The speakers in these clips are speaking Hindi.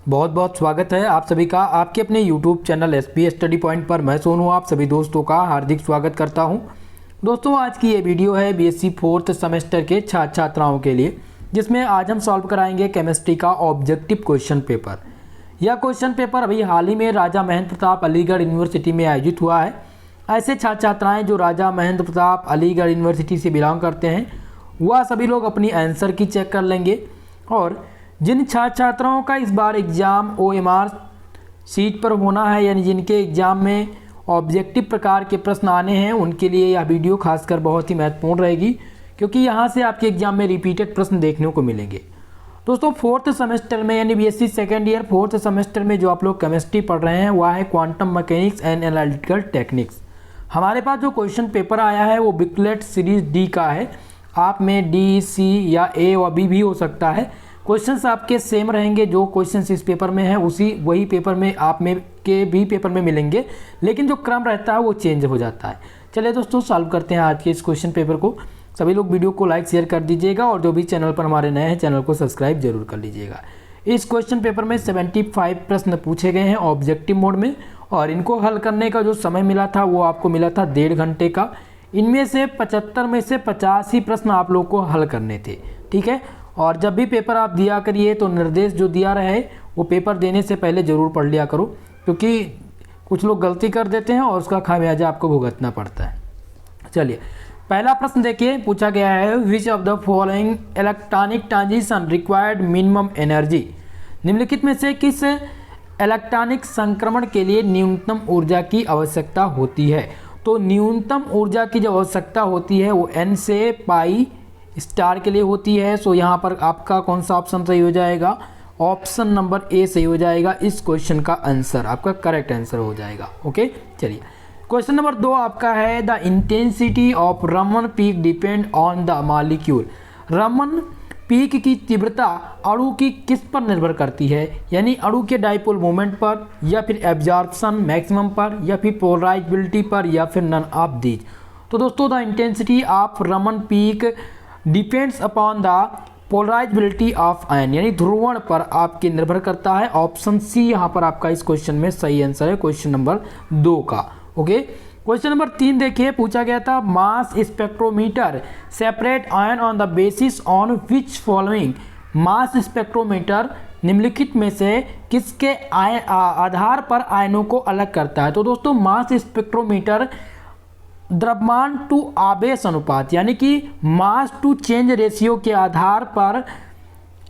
बहुत बहुत स्वागत है आप सभी का आपके अपने YouTube channel SP study point पर। मैं सोनू आप सभी दोस्तों का हार्दिक स्वागत करता हूं। दोस्तों आज की ये वीडियो है BSc 4th सेमेस्टर के छात्र छात्राओं के लिए, जिसमें आज हम सॉल्व कराएंगे केमिस्ट्री का ऑब्जेक्टिव क्वेश्चन पेपर। यह क्वेश्चन पेपर अभी हाल ही में राजा महेंद्र प्रताप अलीगढ़ यूनिवर्सिटी में आयोजित हुआ है। ऐसे छात्र छात्राएँ जो राजा महेंद्र प्रताप अलीगढ़ यूनिवर्सिटी से बिलोंग करते हैं वह सभी लोग अपनी आंसर की चेक कर लेंगे, और जिन छात्र छात्राओं का इस बार एग्ज़ाम OMR सीट पर होना है, यानी जिनके एग्ज़ाम में ऑब्जेक्टिव प्रकार के प्रश्न आने हैं, उनके लिए यह वीडियो खासकर बहुत ही महत्वपूर्ण रहेगी, क्योंकि यहाँ से आपके एग्ज़ाम में रिपीटेड प्रश्न देखने को मिलेंगे। दोस्तों 4th सेमेस्टर में यानी BSc second year 4th semester में जो आप लोग केमिस्ट्री पढ़ रहे हैं वह है quantum mechanics and analytical techniques. हमारे पास जो क्वेश्चन पेपर आया है वो बुकलेट सीरीज D का है। आप में D, C या A और B भी हो सकता है। क्वेश्चंस आपके सेम रहेंगे, जो क्वेश्चंस इस पेपर में है वही पेपर में आप में के भी पेपर में मिलेंगे, लेकिन जो क्रम रहता है वो चेंज हो जाता है। चलिए दोस्तों सॉल्व करते हैं आज के इस क्वेश्चन पेपर को। सभी लोग वीडियो को लाइक शेयर कर दीजिएगा, और जो भी चैनल पर हमारे नए हैं चैनल को सब्सक्राइब जरूर कर लीजिएगा। इस क्वेश्चन पेपर में 75 प्रश्न पूछे गए हैं ऑब्जेक्टिव मोड में, और इनको हल करने का जो समय मिला था वो आपको मिला था 1.5 घंटे का। इनमें से 75 में से 50 ही प्रश्न आप लोग को हल करने थे, ठीक है। और जब भी पेपर आप दिया करिए तो निर्देश जो दिया रहे वो पेपर देने से पहले ज़रूर पढ़ लिया करो, क्योंकि कुछ लोग गलती कर देते हैं और उसका खामियाजा आपको भुगतना पड़ता है। चलिए पहला प्रश्न देखिए, पूछा गया है which of the following electronic transition required minimum energy. निम्नलिखित में से किस इलेक्ट्रॉनिक संक्रमण के लिए न्यूनतम ऊर्जा की आवश्यकता होती है। तो न्यूनतम ऊर्जा की जो आवश्यकता होती है वो N से पाई स्टार के लिए होती है। सो यहाँ पर आपका कौन सा ऑप्शन सही हो जाएगा? ऑप्शन नंबर A सही हो जाएगा। इस क्वेश्चन का आंसर आपका करेक्ट आंसर हो जाएगा। ओके चलिए क्वेश्चन नंबर 2 आपका है the intensity of Raman peak depend on the molecule. Raman peak की तीव्रता अणु की किस पर निर्भर करती है, यानी अणु के डाइपोल मोमेंट पर, या फिर एब्जॉर्प्शन मैक्सिमम पर, या फिर पोलराइजेबिलिटी पर, या फिर नन ऑफ दीज। तो दोस्तों the intensity of Raman peak depends upon the polarisability of ion, यानी ध्रुवण पर आपके निर्भर करता है। ऑप्शन C यहाँ पर आपका इस क्वेश्चन में सही आंसर है, क्वेश्चन नंबर 2 का। ओके क्वेश्चन नंबर 3 देखिए, पूछा गया था मास spectrometer separate ion on the basis on which following. Mass spectrometer निम्नलिखित में से किसके आधार पर आयनों को अलग करता है। तो दोस्तों मास स्पेक्ट्रोमीटर द्रव्यमान टू आवेश अनुपात, यानी कि मास टू चेंज रेशियो के आधार पर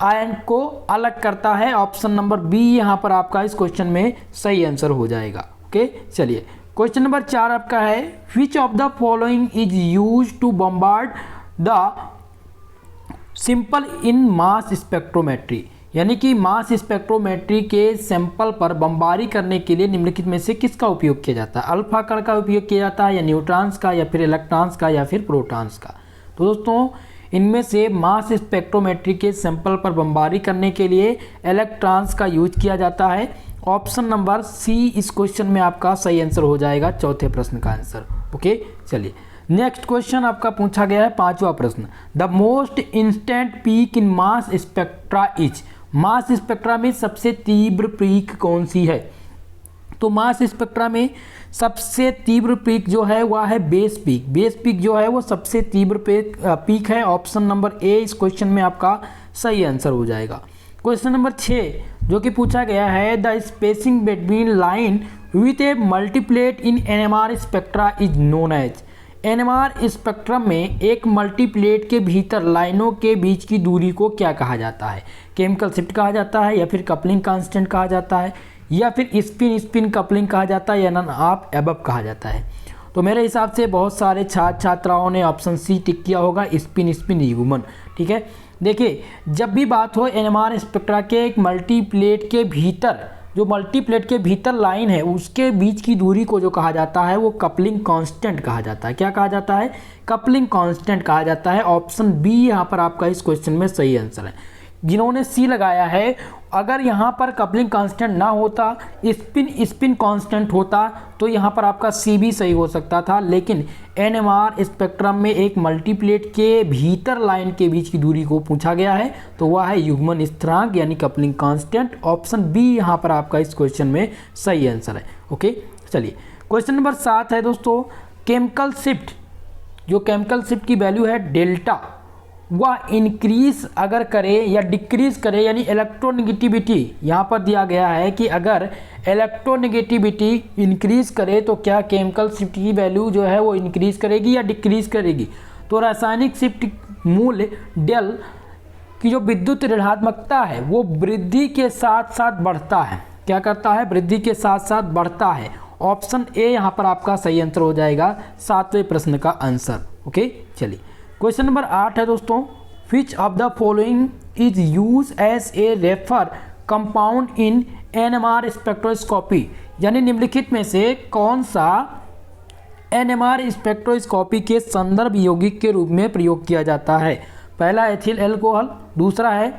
आयन को अलग करता है। ऑप्शन नंबर B यहाँ पर आपका इस क्वेश्चन में सही आंसर हो जाएगा। ओके चलिए क्वेश्चन नंबर 4 आपका है which of the following is use to bombard the simple in mass spectrometry, यानी कि मास स्पेक्ट्रोमेट्री के सैंपल पर बमबारी करने के लिए निम्नलिखित में से किसका उपयोग किया जाता है। अल्फा कण का उपयोग किया जाता है, या न्यूट्रॉन्स का, या फिर इलेक्ट्रॉन्स का, या फिर प्रोटॉन्स का। तो दोस्तों इनमें से मास स्पेक्ट्रोमेट्री के सैंपल पर बमबारी करने के लिए इलेक्ट्रॉन्स का यूज किया जाता है। ऑप्शन नंबर C इस क्वेश्चन में आपका सही आंसर हो जाएगा, चौथे प्रश्न का आंसर। ओके चलिए नेक्स्ट क्वेश्चन आपका पूछा गया है 5वां प्रश्न, the most instant peak in mass spectra is. Mass spectra में सबसे तीव्र पीक कौन सी है। तो मास स्पेक्ट्रा में सबसे तीव्र पीक जो है वह है बेस पीक। बेस पीक जो है वो सबसे तीव्र पीक है। ऑप्शन नंबर A इस क्वेश्चन में आपका सही आंसर हो जाएगा। क्वेश्चन नंबर 6 जो कि पूछा गया है the spacing between line with a multiplet in NMR spectra is known as. NMR spectrum में एक मल्टीप्लेट के भीतर लाइनों के बीच की दूरी को क्या कहा जाता है। केमिकल शिफ्ट कहा जाता है, या फिर कपलिंग कांस्टेंट कहा जाता है, या फिर स्पिन स्पिन कपलिंग कहा जाता है, या नन ऑफ एबव कहा जाता है। तो मेरे हिसाब से बहुत सारे छात्र छात्राओं ने ऑप्शन C टिक किया होगा, स्पिन स्पिन युग्मन। ठीक है देखिए जब भी बात हो NMR स्पेक्ट्रा के एक मल्टीप्लेट के भीतर, जो मल्टीप्लेट के भीतर लाइन है उसके बीच की दूरी को जो कहा जाता है वो कपलिंग कांस्टेंट कहा जाता है। क्या कहा जाता है? कपलिंग कांस्टेंट कहा जाता है। ऑप्शन B यहाँ पर आपका इस क्वेश्चन में सही आंसर है। जिन्होंने C लगाया है अगर यहाँ पर कपलिंग कांस्टेंट ना होता, स्पिन कांस्टेंट होता, तो यहाँ पर आपका सी भी सही हो सकता था। लेकिन एनएमआर स्पेक्ट्रम में एक मल्टीप्लेट के भीतर लाइन के बीच की दूरी को पूछा गया है, तो वह है युग्मन स्थिरांक यानी कपलिंग कांस्टेंट। ऑप्शन बी यहाँ पर आपका इस क्वेश्चन में सही आंसर है। ओके, चलिए क्वेश्चन नंबर 7 है दोस्तों, केमिकल शिफ्ट, जो केमिकल शिफ्ट की वैल्यू है डेल्टा, वह इंक्रीज अगर करे या डिक्रीज करे, यानी इलेक्ट्रोनेगेटिविटी यहाँ पर दिया गया है कि अगर इलेक्ट्रोनेगेटिविटी इंक्रीज करे तो क्या केमिकल शिफ्ट की वैल्यू जो है वो इंक्रीज करेगी या डिक्रीज करेगी। तो रासायनिक शिफ्ट मूल्य डेल की जो विद्युत ऋणात्मकता है वो वृद्धि के साथ साथ बढ़ता है। क्या करता है? वृद्धि के साथ साथ बढ़ता है। ऑप्शन ए यहाँ पर आपका सही आंसर हो जाएगा 7वें प्रश्न का आंसर। ओके, चलिए क्वेश्चन नंबर 8 है दोस्तों, which of the following is use as a refer compound in NMR spectroscopy, यानी निम्नलिखित में से कौन सा एनएमआर स्पेक्ट्रोस्कोपी के संदर्भ यौगिक के रूप में प्रयोग किया जाता है। पहला एथिल एल्कोहल, दूसरा है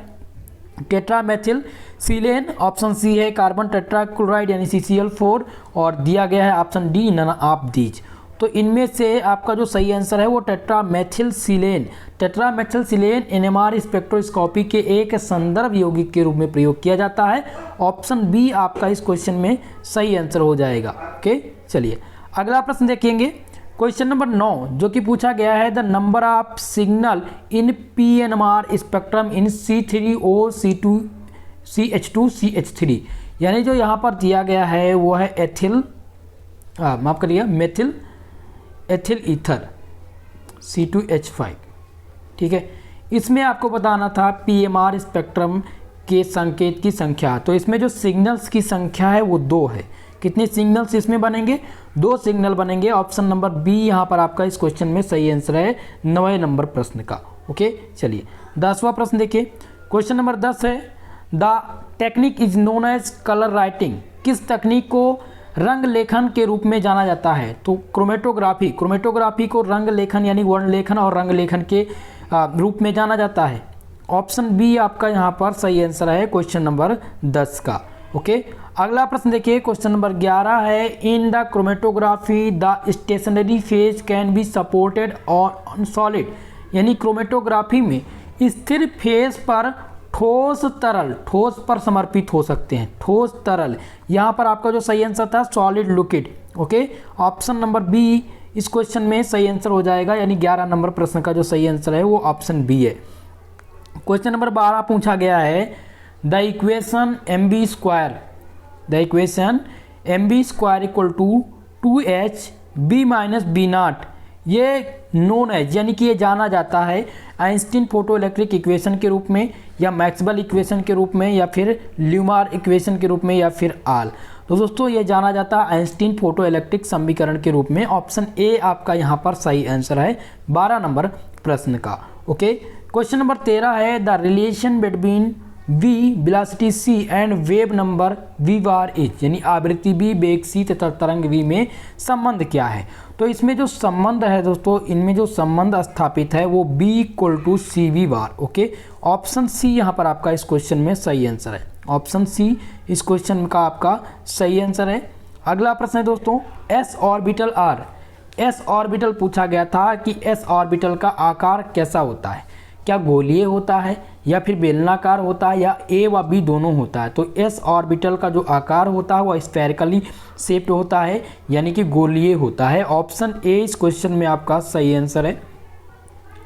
टेट्रामेथिल सिलेन, ऑप्शन सी है कार्बन टेट्राक्लोराइड यानी CCl4, और दिया गया है option D none of these. तो इनमें से आपका जो सही आंसर है वो टेट्रामेथिल सिलेन एनएमआर स्पेक्ट्रोस्कोपी के एक संदर्भ यौगिक के रूप में प्रयोग किया जाता है। ऑप्शन बी आपका इस क्वेश्चन में सही आंसर हो जाएगा। ओके, चलिए अगला प्रश्न देखेंगे, क्वेश्चन नंबर 9 जो कि पूछा गया है, the number of signal in PNMR spectrum in C3O CH2 CH3, यानी जो यहाँ पर दिया गया है वो है मेथिल एथिल ईथर C2H5। ठीक है, इसमें आपको बताना था PMR स्पेक्ट्रम के संकेत की संख्या, तो इसमें जो सिग्नल्स की संख्या है वो 2 है। कितने सिग्नल्स इसमें बनेंगे? 2 सिग्नल बनेंगे। ऑप्शन नंबर बी यहाँ पर आपका इस क्वेश्चन में सही आंसर है 9वें नंबर प्रश्न का। ओके, चलिए 10वां प्रश्न देखिए, क्वेश्चन नंबर 10 है, the technique is known as colour writing, किस तकनीक को रंग लेखन के रूप में जाना जाता है? तो क्रोमेटोग्राफी को रंग लेखन यानी वर्ण लेखन और रंग लेखन के रूप में जाना जाता है। ऑप्शन बी आपका यहाँ पर सही आंसर है क्वेश्चन नंबर 10 का। ओके, अगला प्रश्न देखिए, क्वेश्चन नंबर 11 है, in the chromatography the stationary phase can be supported on solid, यानी क्रोमेटोग्राफी में स्थिर फेज पर ठोस पर समर्पित हो सकते हैं। ठोस तरल, यहाँ पर आपका जो सही आंसर था solid liquid. Okay, option number B इस क्वेश्चन में सही आंसर हो जाएगा, यानी 11 नंबर प्रश्न का जो सही आंसर है वो ऑप्शन बी है। क्वेश्चन नंबर 12 पूछा गया है, the equation mv square equal to 2h b minus B naught, ये नोन है यानी कि ये जाना जाता है आइंस्टीन फोटो इलेक्ट्रिक इक्वेशन के रूप में, या मैक्सवेल इक्वेशन के रूप में, या फिर ल्यूमार इक्वेशन के रूप में, या फिर आल। तो दोस्तों ये जाना जाता है आइंस्टीन फोटो इलेक्ट्रिक समीकरण के रूप में। ऑप्शन ए आपका यहाँ पर सही आंसर है 12 नंबर प्रश्न का। ओके, क्वेश्चन नंबर 13 है, the relation between v velocity c and wave number v bar is, यानी आवृत्ति b वेग c तथा तरंग v में संबंध क्या है? तो इसमें जो संबंध है दोस्तों, इनमें जो संबंध स्थापित है वो b equal to C V bar. Okay, option C यहाँ पर आपका इस क्वेश्चन में सही आंसर है। ऑप्शन सी इस क्वेश्चन का आपका सही आंसर है। अगला प्रश्न है दोस्तों, s ऑर्बिटल पूछा गया था कि s ऑर्बिटल का आकार कैसा होता है? क्या गोलीय होता है या फिर बेलनाकार होता है, या ए व बी दोनों होता है? तो एस ऑर्बिटल का जो आकार होता है वह स्फेरिकली शेप्ड होता है, यानी कि गोलीय होता है। ऑप्शन ए इस क्वेश्चन में आपका सही आंसर है।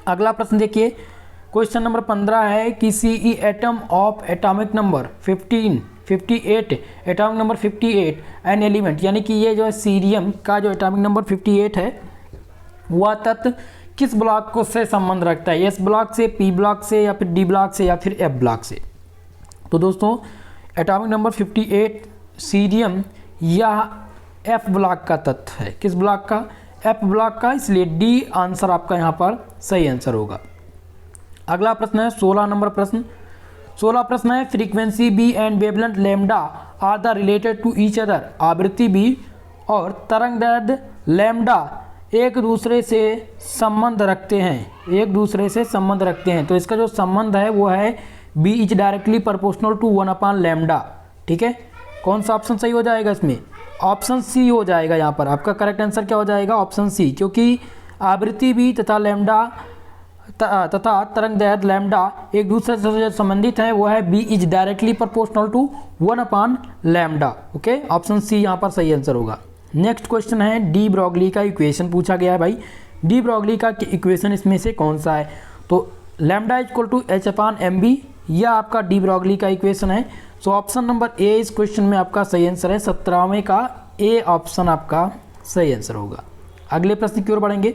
अगला प्रश्न देखिए, क्वेश्चन नंबर 15 है, किसी atom of atomic number 58 atomic number 58 an element, यानी कि ये जो है सीरियम का जो एटॉमिक नंबर 58 है वह तत्व किस ब्लॉक को से संबंध रखता है? एस ब्लॉक से, पी ब्लॉक से, या फिर डी ब्लॉक से, या फिर एफ ब्लॉक से? तो दोस्तों एटॉमिक नंबर 58 सीरियम या एफ ब्लॉक का तत्व है। किस ब्लॉक का? एफ ब्लॉक का, इसलिए डी आंसर आपका यहाँ पर सही आंसर होगा। अगला प्रश्न है 16 नंबर प्रश्न। 16 प्रश्न है, frequency B and wavelength lambda are the related to each other, आवृत्ति बी और तरंग दैर्ध्य लैम्डा एक दूसरे से संबंध रखते हैं। तो इसका जो संबंध है वो है B is directly proportional to 1 lambda. ठीक है, कौन सा ऑप्शन सही हो जाएगा इसमें? ऑप्शन सी हो जाएगा। यहाँ पर आपका करेक्ट आंसर क्या हो जाएगा? ऑप्शन सी, क्योंकि आवृत्ति बी तथा लैम्डा तथा तरंग दैर्ध्य लैम्डा एक दूसरे से जो संबंधित है वो है B is directly proportional to 1 lambda. Okay, option C यहाँ पर सही आंसर होगा। नेक्स्ट क्वेश्चन है डी ब्रॉगली का इक्वेशन पूछा गया है भाई। डी ब्रॉगली का इक्वेशन इसमें से कौन सा है? तो lambda equal to H upon M B, यह आपका डी ब्रॉगली का इक्वेशन है। सो ऑप्शन नंबर ए इस क्वेश्चन में आपका सही आंसर है। 17वें का ए ऑप्शन आपका सही आंसर होगा। अगले प्रश्न की ओर बढ़ेंगे।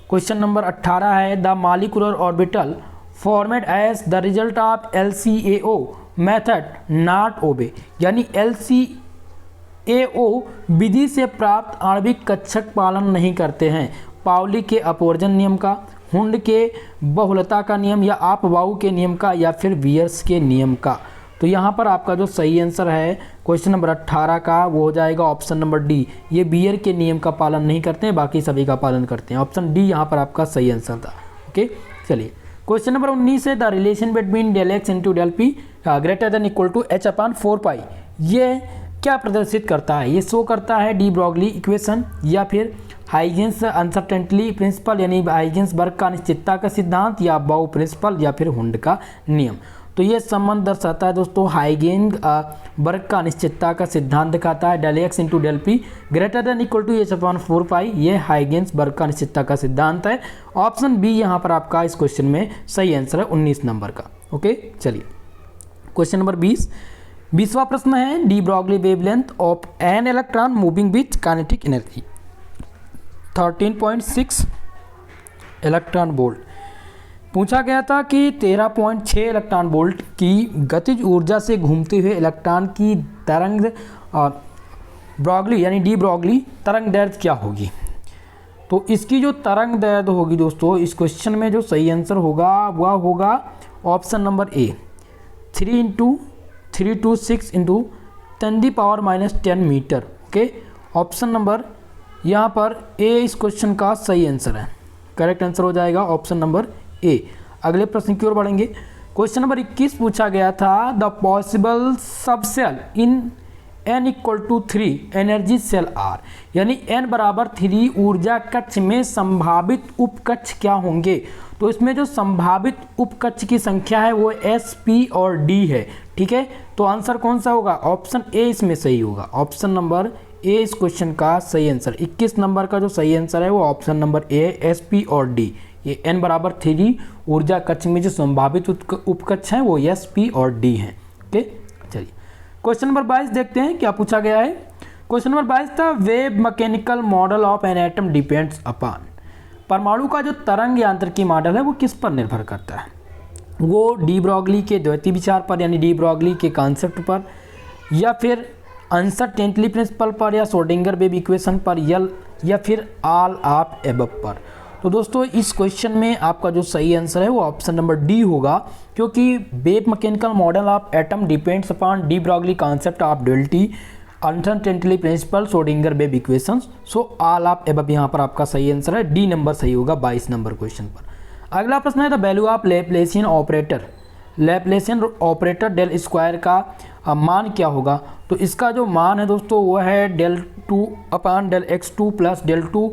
क्वेश्चन नंबर 18 है the molecular orbital format as the result of LCAO method not obey, यानी LCAO विधि से प्राप्त आणविक कक्षक पालन नहीं करते हैं पाउली के अपवर्जन नियम का, हुंड के बहुलता का नियम, या आपबाऊ के नियम का, या फिर वियर्स के नियम का। तो यहाँ पर आपका जो सही आंसर है क्वेश्चन नंबर 18 का वो हो जाएगा ऑप्शन नंबर डी। ये बियर के नियम का पालन नहीं करते हैं, बाकी सभी का पालन करते हैं। ऑप्शन डी यहाँ पर आपका सही आंसर था। ओके, चलिए क्वेश्चन नंबर 19 है the relation between del x into del p greater than equal to H upon 4 pi. ये क्या प्रदर्शित करता है? ये शो करता है डी ब्रॉगली इक्वेशन, या फिर हाइगेंस अनसर्टेनिटी प्रिंसिपल, यानी हाइगेंस वर्ग का अनिश्चितता का सिद्धांत, या बाउ प्रिंसिपल, या फिर हुंड का नियम। तो ये संबंध दर्शाता है दोस्तों हाइगेंस वर्ग का अनिश्चितता का सिद्धांत दिखाता है। Del x into del p greater than equal to H upon 4 pi, ये हाइगेंस वर्ग का अनिश्चितता का सिद्धांत है। ऑप्शन बी यहाँ पर आपका इस क्वेश्चन में सही आंसर है 19 नंबर का। ओके, चलिए क्वेश्चन नंबर 20वां प्रश्न है de Broglie wavelength of an electron moving with kinetic energy 13.6 electron volt. पूछा गया था कि 13.6 इलेक्ट्रॉन वोल्ट की गतिज ऊर्जा से घूमते हुए इलेक्ट्रॉन की तरंग ब्रॉगली यानी डी ब्रॉगली तरंग दैर्ध्य क्या होगी? तो इसकी जो तरंग दैर्ध्य होगी दोस्तों, इस क्वेश्चन में जो सही आंसर होगा वह होगा option number A 3 × 326 × 10⁻⁻10 metre. Okay, option number यहाँ पर ए इस क्वेश्चन का सही आंसर है। करेक्ट आंसर हो जाएगा ऑप्शन नंबर ए। अगले प्रश्न की ओर बढ़ेंगे। क्वेश्चन नंबर 21 पूछा गया था the possible subshell in n = 3 energy shell are, यानी n बराबर 3 ऊर्जा कक्ष में संभावित उपकक्ष क्या होंगे? तो इसमें जो संभावित उपकक्ष की संख्या है वो S, P और D है। ठीक है, तो आंसर कौन सा होगा? ऑप्शन ए इसमें सही होगा। ऑप्शन नंबर ए इस क्वेश्चन का सही आंसर। 21 नंबर का जो सही आंसर है वो ऑप्शन नंबर ए S, P और D। ये n बराबर 3 ऊर्जा कक्ष में जो संभावित उपकक्ष हैं वो S, P और D हैं। ओके, चलिए क्वेश्चन नंबर 22 देखते हैं क्या पूछा गया है। क्वेश्चन नंबर 22 था wave mechanical model of an atom depends upon, परमाणु का जो तरंग यांत्रिकी मॉडल है वो किस पर निर्भर करता है? वो डी ब्रॉगली के द्वैतीय विचार पर, यानी डी ब्रॉगली के कॉन्सेप्ट पर, या फिर अनसर्टेनिटी प्रिंसिपल पर, या श्रोडिंगर वेव इक्वेशन पर, या फिर ऑल ऑफ एबव पर। तो दोस्तों इस क्वेश्चन में आपका जो सही आंसर है वो ऑप्शन नंबर डी होगा, क्योंकि wave mechanical model of atom depends upon de Broglie concept of डेल्टी uncertainty principle Schrodinger wave equations. So all of above यहाँ पर आपका सही आंसर है, डी नंबर सही होगा 22 नंबर क्वेश्चन पर। अगला प्रश्न है the value of Laplacian operator, Laplacian operator del square का मान क्या होगा? तो इसका जो मान है दोस्तों वो है del2 अपान del x2 प्लस del2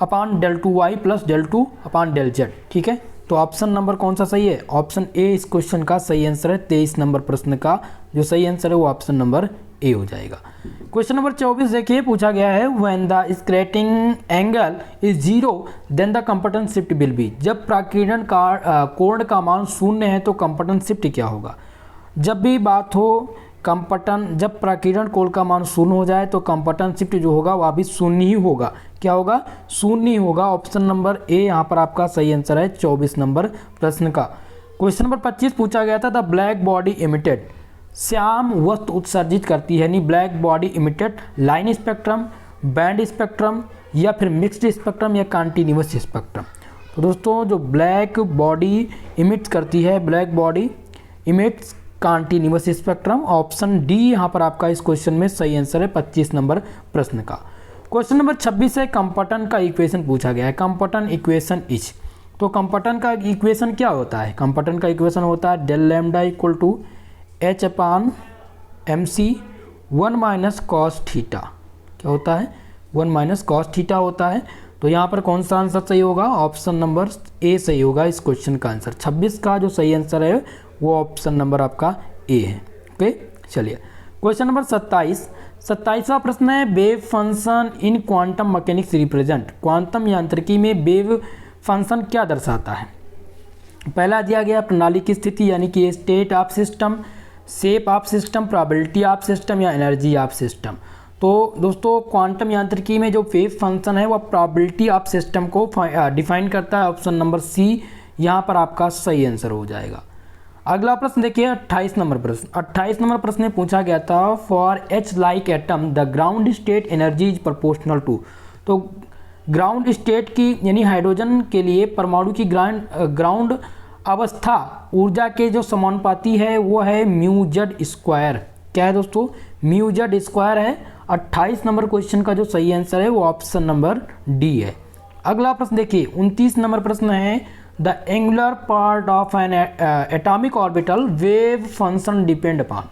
अपान del2 y प्लस del2 अपान del z। ठीक है, तो ऑप्शन नंबर कौन सा सही है? ऑप्शन ए इस क्वेश्चन का सही आंसर है। 23 नंबर प्रश्न का जो सही आंसर है वो ऑप्शन नंबर ए हो जाएगा। क्वेश्चन नंबर 24 देखिए पूछा गया है when the scattering angle is 0 then the Compton shift will be, जब प्राकीर्णन का कोण का मान 0 है तो कंपटन शिफ्ट क्या होगा? जब भी बात हो कंपटन, जब प्राकीर्णन कोण का मान 0 हो जाए तो कंपटन शिफ्ट जो होगा वह भी 0 ही होगा। क्या होगा? 0 ही होगा। ऑप्शन नंबर ए यहाँ पर आपका सही आंसर है 24 नंबर प्रश्न का। क्वेश्चन नंबर 25 पूछा गया था the black body emitted, Shyam वस्तु उत्सर्जित करती है, यानी black body emitted line spectrum, band spectrum, या फिर मिक्स्ड स्पेक्ट्रम, या कॉन्टिन्यूअस स्पेक्ट्रम। तो दोस्तों जो ब्लैक बॉडी इमिट करती है, black body emits continuous spectrum. Option D यहाँ पर आपका इस क्वेश्चन में सही आंसर है 25 नंबर प्रश्न का। क्वेश्चन नंबर 26 है कंपटन का इक्वेशन पूछा गया है। कंपटन इक्वेशन इज, तो कंपटन का इक्वेशन क्या होता है? कंपटन का इक्वेशन होता है del lambda equal to H upon M C 1 minus cos theta. क्या होता है? 1 माइनस कॉस थीटा होता है। तो यहाँ पर कौन सा आंसर सही होगा? ऑप्शन नंबर ए सही होगा इस क्वेश्चन का आंसर। 26 का जो सही आंसर है वो ऑप्शन नंबर आपका ए है। ओके, चलिए क्वेश्चन नंबर 27वां प्रश्न है wave function in quantum mechanics represent. Quantum यांत्रिकी में वेव फंक्शन क्या दर्शाता है? पहला दिया गया प्रणाली की स्थिति यानी कि state of system, shape of system, probability of system या एनर्जी ऑफ सिस्टम। तो दोस्तों क्वांटम यांत्रिकी में जो वेव फंक्शन है वह प्रोबेबिलिटी ऑफ सिस्टम को डिफाइन करता है। ऑप्शन नंबर सी यहाँ पर आपका सही आंसर हो जाएगा। अगला प्रश्न देखिए 28 नंबर प्रश्न। 28 नंबर प्रश्न में पूछा गया था for H like atom the ground state energy is proportional to. तो ग्राउंड स्टेट की यानी हाइड्रोजन के लिए परमाणु की ग्राउंड अवस्था ऊर्जा के जो समानुपाती है वो है म्यू जेड स्क्वायर। क्या है दोस्तों? म्यू जेड स्क्वायर है। 28 नंबर क्वेश्चन का जो सही आंसर है वो ऑप्शन नंबर डी है। अगला प्रश्न देखिए 29 नंबर प्रश्न है the angular part of N atomic orbital wave function depend upon.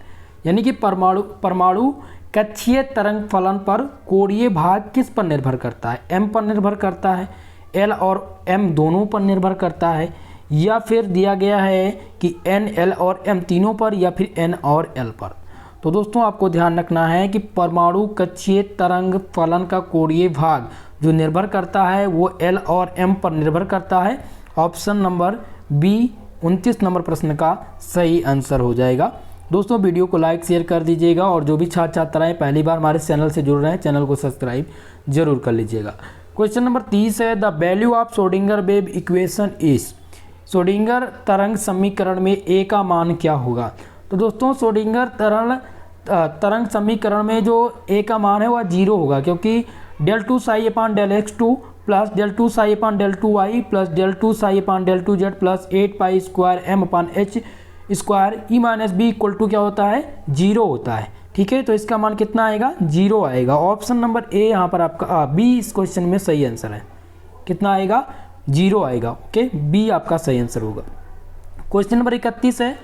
यानी कि परमाणु कक्षीय तरंग फलन पर कोणीय भाग किस पर निर्भर करता है? एम पर निर्भर करता है, एल और एम दोनों पर निर्भर करता है, या फिर दिया गया है कि एन, एल और एम तीनों पर, या फिर एन और एल पर। तो दोस्तों आपको ध्यान रखना है कि परमाणु कक्षीय तरंग फलन का कोणीय भाग जो निर्भर करता है वो एल और एम पर निर्भर करता है। ऑप्शन नंबर बी 29 नंबर प्रश्न का सही आंसर हो जाएगा। दोस्तों वीडियो को लाइक शेयर कर दीजिएगा और जो भी छात्र छात्राएं पहली बार हमारे चैनल से जुड़ रहे हैं चैनल को सब्सक्राइब जरूर कर लीजिएगा। क्वेश्चन नंबर 30 है the value of Schrodinger wave equation is. Schrodinger तरंग समीकरण में ए का मान क्या होगा? तो दोस्तों श्रोडिंगर तरंग समीकरण में जो ए का मान है वह 0 होगा, क्योंकि del two psi upon del X two plus del two psi upon del two Y plus del two psi upon del two Z plus 8 pi square M upon H square E minus B equal to क्या होता है? 0 होता है। ठीक है, तो इसका मान कितना आएगा? 0 आएगा। ऑप्शन नंबर ए यहाँ पर आपका बी इस क्वेश्चन में सही आंसर है। कितना आएगा? 0 आएगा। ओके, बी आपका सही आंसर होगा। क्वेश्चन नंबर 31 है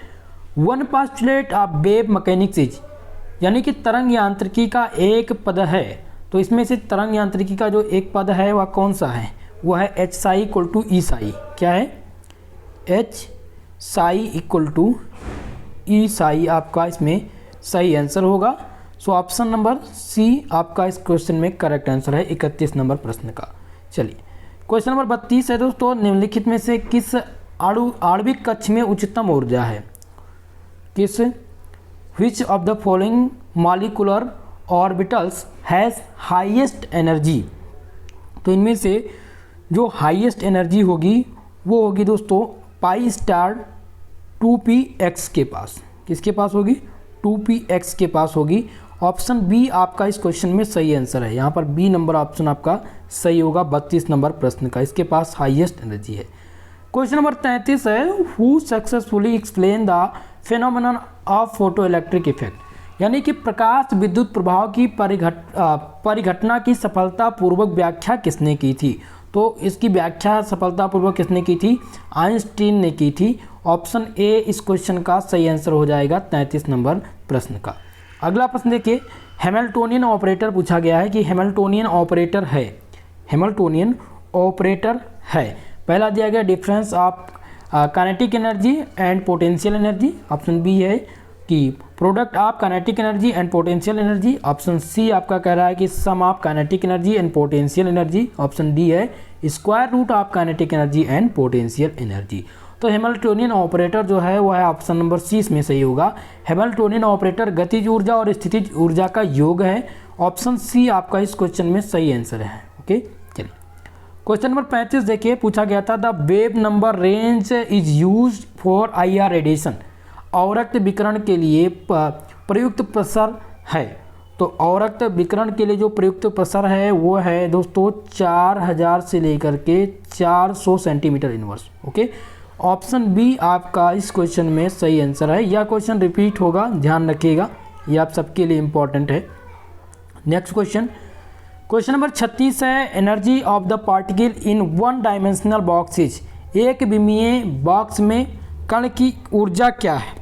one postulate of wave mechanics is. यानी कि तरंग यांत्रिकी का एक पद है, तो इसमें से तरंग यांत्रिकी का जो एक पद है वह कौन सा है? वह है एच साई इक्वल टू ई साई। क्या है? एच साई इक्वल टू ई साई आपका इसमें सही आंसर होगा। सो ऑप्शन नंबर सी आपका इस क्वेश्चन में करेक्ट आंसर है 31 नंबर प्रश्न का। चलिए क्वेश्चन नंबर 32 है दोस्तों निम्नलिखित में से किस आणविक कक्ष में उच्चतम ऊर्जा है? किस विच of the following molecular orbitals has highest energy. तो इनमें से जो हाईएस्ट एनर्जी होगी वो होगी दोस्तों पाई स्टार 2px के पास। किसके पास होगी? 2px के पास होगी। ऑप्शन बी आपका इस क्वेश्चन में सही आंसर है। यहाँ पर बी नंबर ऑप्शन आपका सही होगा 32 नंबर प्रश्न का। इसके पास हाईएस्ट एनर्जी है। क्वेश्चन नंबर 33 है who successfully explain the phenomenon of photo electric effect. यानी कि प्रकाश विद्युत प्रभाव की परिघटना की सफलतापूर्वक व्याख्या किसने की थी? तो इसकी व्याख्या सफलतापूर्वक किसने की थी? आइंस्टीन ने की थी। ऑप्शन ए इस क्वेश्चन का सही आंसर हो जाएगा 33 नंबर प्रश्न का। अगला प्रश्न देखिए हैमिल्टोनियन ऑपरेटर पूछा गया है कि हैमिल्टोनियन ऑपरेटर है। हैमिल्टोनियन ऑपरेटर है। पहला दिया गया difference of kinetic energy and potential energy. Option B है कि product of kinetic energy and potential energy. Option C आपका कह रहा है कि sum of kinetic energy and potential energy. Option D है square root of kinetic energy and potential energy. तो हैमिल्टोनियन ऑपरेटर जो है वह है ऑप्शन नंबर सी इसमें सही होगा। हैमिल्टोनियन ऑपरेटर गतिज ऊर्जा और स्थितिज ऊर्जा का योग है। ऑप्शन सी आपका इस क्वेश्चन में सही आंसर है। ओके, चलिए क्वेश्चन नंबर 35 देखिए पूछा गया था the wave number range is used for IR radiation. अवरक्त विकिरण के लिए प्रयुक्त प्रसार है। तो अवरक्त विकिरण के लिए जो प्रयुक्त प्रसार है वो है दोस्तों 4000 से लेकर के 400 centimetre inverse. Okay, option B आपका इस क्वेश्चन में सही आंसर है। यह क्वेश्चन रिपीट होगा, ध्यान रखिएगा, यह आप सबके लिए इंपॉर्टेंट है। नेक्स्ट क्वेश्चन नंबर 36 है energy of the particle in one dimensional box is. एक विमीय बॉक्स में कण की ऊर्जा क्या है?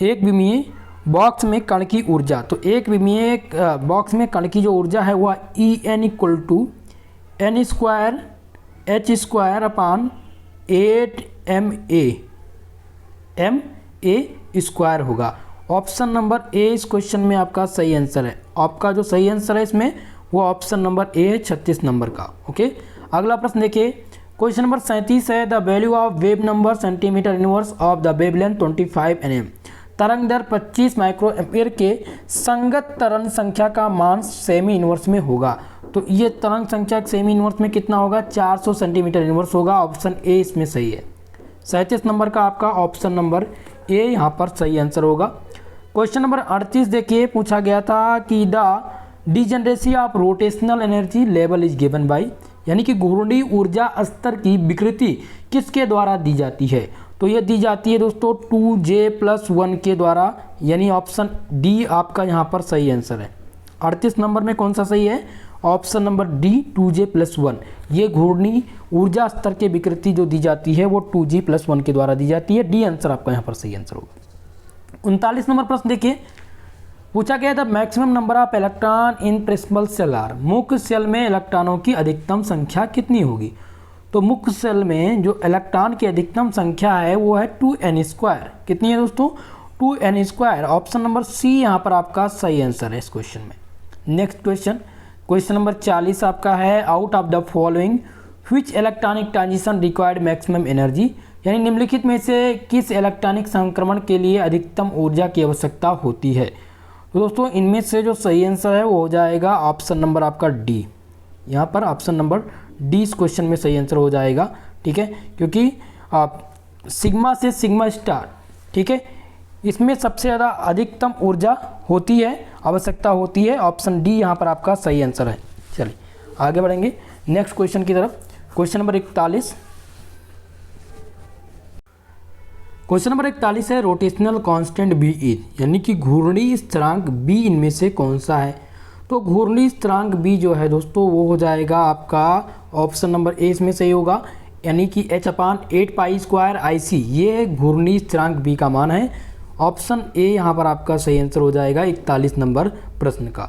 एक विमीय बॉक्स में कण की ऊर्जा, तो एक विमीय बॉक्स में कण की जो ऊर्जा है वह En equal to n square h square upon 8ma square होगा। ऑप्शन नंबर ए इस क्वेश्चन में आपका सही आंसर है। आपका जो सही आंसर है इसमें वो ऑप्शन नंबर ए है 36 नंबर का। ओके, अगला प्रश्न देखिए, क्वेश्चन नंबर 37 है, the value of wave number centimetre inverse of the wavelength 25 nm। तरंग दर 25 माइक्रो एम्पियर के संगत तरंग संख्या का मान सेमी इनवर्स में होगा। तो ये तरंग संख्या सेमी इनवर्स में कितना होगा? 400 सेंटीमीटर इनवर्स होगा। ऑप्शन ए इसमें सही है। 37 नंबर का आपका ऑप्शन नंबर ए यहाँ पर सही आंसर होगा। क्वेश्चन नंबर 38 देखिए, पूछा गया था कि the degeneracy of rotational energy level is given by, यानी कि घूर्णी ऊर्जा स्तर की विकृति किसके द्वारा दी जाती है? तो ये दी जाती है दोस्तों 2J+1 के द्वारा, यानी ऑप्शन डी आपका यहाँ पर सही आंसर है। 38 नंबर में कौन सा सही है? Option number D 2J+1। ये घूर्णी ऊर्जा स्तर के विकृति जो दी जाती है वो 2G+1 के द्वारा दी जाती है। डी आंसर आपका यहाँ पर सही आंसर होगा। 39 नंबर प्रश्न देखिए, पूछा गया था maximum number of electron in principal shell are. मुख्य सेल में इलेक्ट्रॉनों की अधिकतम संख्या कितनी होगी? तो मुख्य सेल में जो इलेक्ट्रॉन की अधिकतम संख्या है वो है 2n स्क्वायर। कितनी है दोस्तों? 2n square. ऑप्शन नंबर सी यहाँ पर आपका सही आंसर है इस क्वेश्चन में। नेक्स्ट क्वेश्चन, क्वेश्चन नंबर 40 आपका है, out of the following which electronic transition required maximum energy, यानी निम्नलिखित में से किस इलेक्ट्रॉनिक संक्रमण के लिए अधिकतम ऊर्जा की आवश्यकता होती है? तो दोस्तों इनमें से जो सही आंसर है वो हो जाएगा ऑप्शन नंबर आपका डी। यहाँ पर ऑप्शन नंबर डी इस क्वेश्चन में सही आंसर हो जाएगा। ठीक है, क्योंकि सिग्मा से सिग्मा स्टार, ठीक है, इसमें सबसे ज़्यादा अधिकतम ऊर्जा होती है, आवश्यकता होती है। ऑप्शन डी यहाँ पर आपका सही आंसर है। चलिए आगे बढ़ेंगे नेक्स्ट क्वेश्चन की तरफ। क्वेश्चन नंबर 41, क्वेश्चन नंबर 41 है, रोटेशनल कांस्टेंट बी इज, यानी कि घूर्णी स्थिरांक बी इनमें से कौन सा है? तो घूर्णी स्थिरांक बी जो है दोस्तों वो हो जाएगा आपका ऑप्शन नंबर ए इसमें सही होगा, यानी कि h/8π²IC, ये घूर्णी स्थिरांक बी का मान है। ऑप्शन ए यहाँ पर आपका सही आंसर हो जाएगा 41 नंबर प्रश्न का।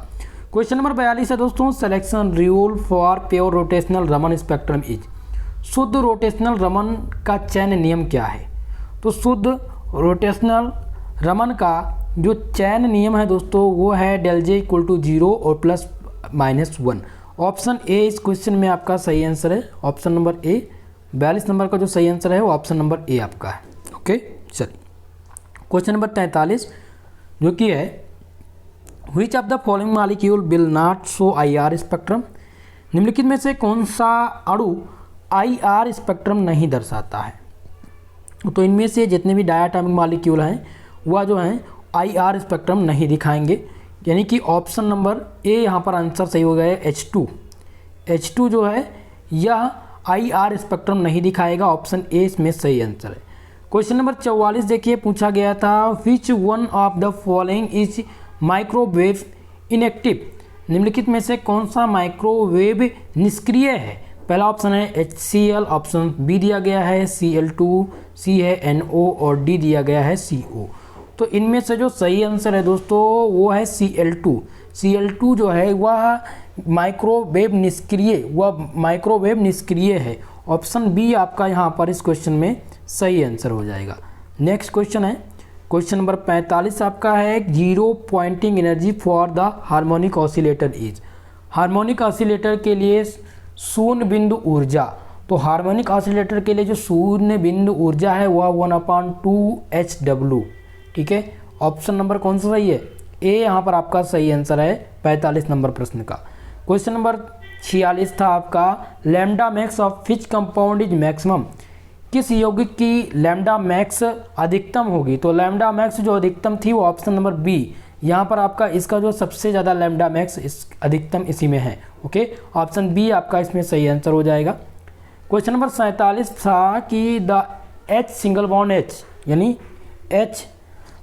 क्वेश्चन नंबर 42 है दोस्तों, selection rule for pure rotational Raman spectrum is, शुद्ध रोटेशनल रमन का चयन नियम क्या है? तो शुद्ध रोटेशनल रमन का जो चयन नियम है दोस्तों वो है ΔJ = 0 और ±1। ऑप्शन ए इस क्वेश्चन में आपका सही आंसर है। ऑप्शन नंबर ए 42 नंबर का जो सही आंसर है वो ऑप्शन नंबर ए आपका है। ओके, चलिए क्वेश्चन नंबर 43 जो कि है, which of the following molecule will not show IR spectrum, निम्नलिखित में से कौन सा अणु IR स्पेक्ट्रम नहीं दर्शाता है? तो इनमें से जितने भी डायटोमिक मॉलिक्यूल हैं वह जो हैं IR स्पेक्ट्रम नहीं दिखाएंगे, यानी कि ऑप्शन नंबर ए यहाँ पर आंसर सही हो गया है। H2 जो है यह IR स्पेक्ट्रम नहीं दिखाएगा। ऑप्शन ए इसमें सही आंसर है। क्वेश्चन नंबर 44 देखिए, पूछा गया था, which one of the following is microwave inactive, निम्नलिखित में से कौन सा माइक्रोवेव निष्क्रिय है? पहला ऑप्शन है HCl, ऑप्शन बी दिया गया है Cl2, सी है NO और डी दिया गया है CO। तो इनमें से जो सही आंसर है दोस्तों वो है Cl2 जो है वह माइक्रोवेव निष्क्रिय है। ऑप्शन बी आपका यहाँ पर इस क्वेश्चन में सही आंसर हो जाएगा। नेक्स्ट क्वेश्चन है, क्वेश्चन नंबर 45 आपका है, zero pointing energy for the harmonic oscillator is, harmonic oscillator के लिए शून्य बिंदु ऊर्जा। तो हार्मोनिक ऑसिलेटर के लिए जो शून्य बिंदु ऊर्जा है वह 1/2HW। ठीक है, ऑप्शन नंबर कौन सा सही है? ए यहाँ पर आपका सही आंसर है 45 नंबर प्रश्न का। क्वेश्चन नंबर 46 था आपका, lambda max of which compound is maximum, किस यौगिक की लैम्डा मैक्स अधिकतम होगी? तो लैम्डा मैक्स जो अधिकतम थी वो ऑप्शन नंबर बी, यहाँ पर आपका इसका जो सबसे ज़्यादा लैम्डा मैक्स इस अधिकतम इसी में है। ओके, ऑप्शन बी आपका इसमें सही आंसर हो जाएगा। क्वेश्चन नंबर 47 था कि the H single bond H, यानी H